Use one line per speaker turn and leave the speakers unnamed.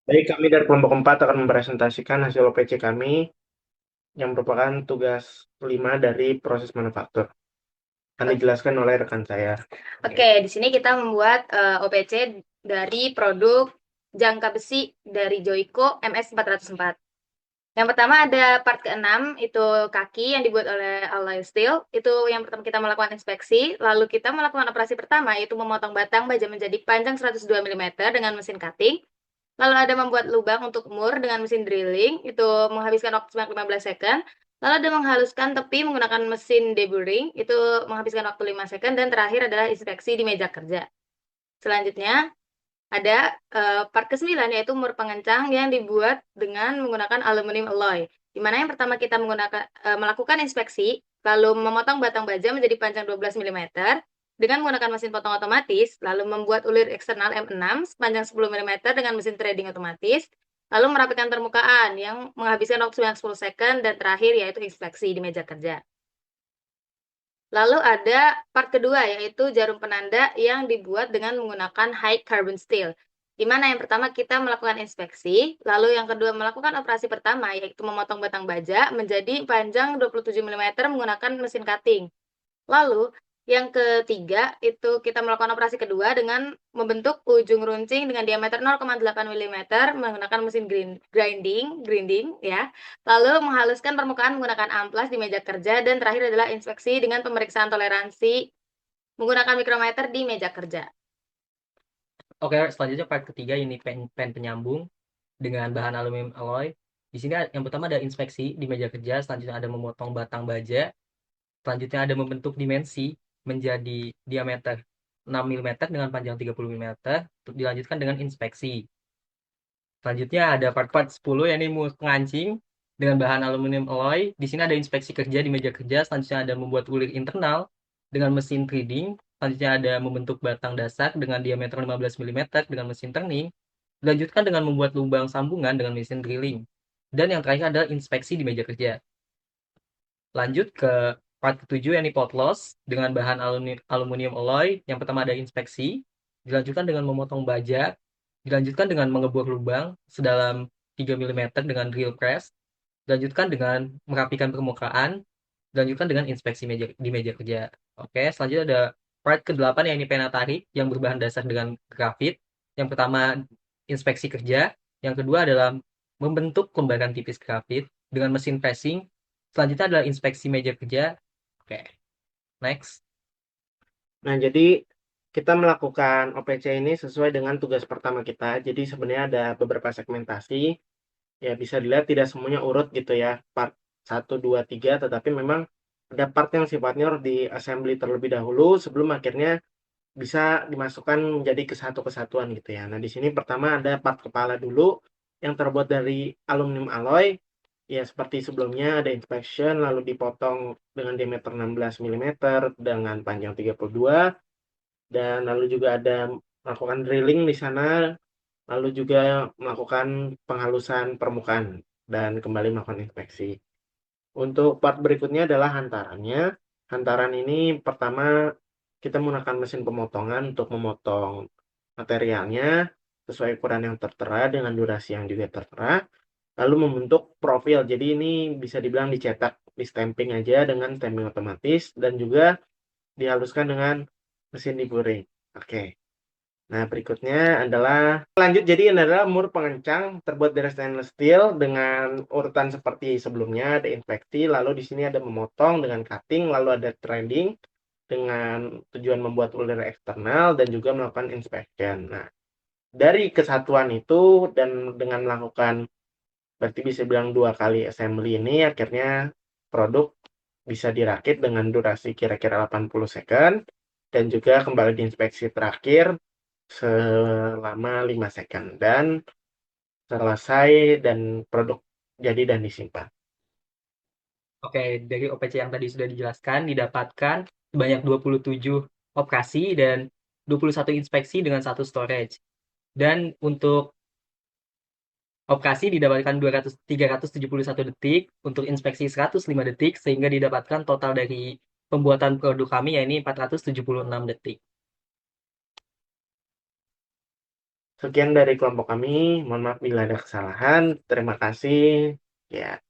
Baik, kami dari kelompok 4 akan mempresentasikan hasil OPC kami yang merupakan tugas 5 dari proses manufaktur. Akan dijelaskan oleh rekan saya.
Oke, di sini kita membuat OPC dari produk jangka besi dari Joico MS404. Yang pertama ada part ke-6, itu kaki yang dibuat oleh Alloy Steel. Itu yang pertama kita melakukan inspeksi, lalu kita melakukan operasi pertama, yaitu memotong batang baja menjadi panjang 102 mm dengan mesin cutting. Lalu ada membuat lubang untuk mur dengan mesin drilling, itu menghabiskan waktu sebanyak 15 second. Lalu ada menghaluskan tepi menggunakan mesin deburring, itu menghabiskan waktu 5 second. Dan terakhir adalah inspeksi di meja kerja. Selanjutnya ada part ke-9, yaitu mur pengencang yang dibuat dengan menggunakan aluminium alloy. Di mana yang pertama kita melakukan inspeksi, lalu memotong batang baja menjadi panjang 12 mm dengan menggunakan mesin potong otomatis, lalu membuat ulir eksternal M6 sepanjang 10 mm dengan mesin threading otomatis, lalu merapikan permukaan yang menghabiskan waktu sebanyak 10 second, dan terakhir yaitu inspeksi di meja kerja. Lalu ada part kedua, yaitu jarum penanda yang dibuat dengan menggunakan high carbon steel. Di mana yang pertama kita melakukan inspeksi, lalu yang kedua melakukan operasi pertama, yaitu memotong batang baja menjadi panjang 27 mm menggunakan mesin cutting. Lalu yang ketiga itu kita melakukan operasi kedua dengan membentuk ujung runcing dengan diameter 0,8 mm menggunakan mesin grinding ya. Lalu menghaluskan permukaan menggunakan amplas di meja kerja, dan terakhir adalah inspeksi dengan pemeriksaan toleransi menggunakan mikrometer di meja kerja.
Oke, selanjutnya part ketiga ini pen penyambung dengan bahan aluminium alloy. Di sini yang pertama ada inspeksi di meja kerja, selanjutnya ada memotong batang baja, selanjutnya ada membentuk dimensi menjadi diameter 6 mm dengan panjang 30 mm, dilanjutkan dengan inspeksi. Selanjutnya ada part-part 10 yang ini pengancing dengan bahan aluminium alloy. Di sini ada inspeksi kerja di meja kerja, selanjutnya ada membuat ulir internal dengan mesin threading, selanjutnya ada membentuk batang dasar dengan diameter 15 mm dengan mesin turning, dilanjutkan dengan membuat lubang sambungan dengan mesin drilling. Dan yang terakhir adalah inspeksi di meja kerja. Lanjut ke part ketujuh yang ini pot loss dengan bahan aluminium alloy. Yang pertama ada inspeksi, dilanjutkan dengan memotong baja, dilanjutkan dengan mengebor lubang sedalam 3 mm dengan drill press, dilanjutkan dengan merapikan permukaan, dilanjutkan dengan inspeksi di meja kerja. Oke, selanjutnya ada part ke-8 yang ini pena tarik yang berbahan dasar dengan grafit. Yang pertama inspeksi kerja, yang kedua adalah membentuk lembaran tipis grafit dengan mesin pressing. Selanjutnya adalah inspeksi meja kerja. Oke, next.
Nah, jadi kita melakukan OPC ini sesuai dengan tugas pertama kita. Jadi sebenarnya ada beberapa segmentasi. Ya, bisa dilihat tidak semuanya urut gitu ya. Part 1, 2, 3, tetapi memang ada part yang sifatnya harus di assembly terlebih dahulu sebelum akhirnya bisa dimasukkan menjadi kesatuan gitu ya. Nah, di sini pertama ada part kepala dulu yang terbuat dari aluminium alloy. Ya, seperti sebelumnya ada inspection, lalu dipotong dengan diameter 16 mm dengan panjang 32, dan lalu juga ada melakukan drilling di sana, lalu juga melakukan penghalusan permukaan dan kembali melakukan inspeksi. Untuk part berikutnya adalah hantarannya. Hantaran ini pertama kita menggunakan mesin pemotongan untuk memotong materialnya sesuai ukuran yang tertera dengan durasi yang juga tertera. Lalu membentuk profil. Jadi ini bisa dibilang dicetak, di stamping aja dengan stamping otomatis dan juga dihaluskan dengan mesin deburring. Oke. Nah, berikutnya adalah lanjut. Jadi ini adalah mur pengencang terbuat dari stainless steel dengan urutan seperti sebelumnya, ada inspeksi, lalu di sini ada memotong dengan cutting, lalu ada threading dengan tujuan membuat ulir eksternal dan juga melakukan inspection. Nah, dari kesatuan itu dan dengan melakukan berarti bisa bilang 2 kali assembly ini akhirnya produk bisa dirakit dengan durasi kira-kira 80 second dan juga kembali diinspeksi terakhir selama 5 second dan selesai dan produk jadi dan disimpan.
Oke, dari OPC yang tadi sudah dijelaskan, didapatkan sebanyak 27 operasi dan 21 inspeksi dengan satu storage. Dan untuk operasi didapatkan 371 detik, untuk inspeksi 105 detik, sehingga didapatkan total dari pembuatan produk kami, yaitu 476 detik.
Sekian dari kelompok kami. Mohon maaf bila ada kesalahan. Terima kasih. Ya.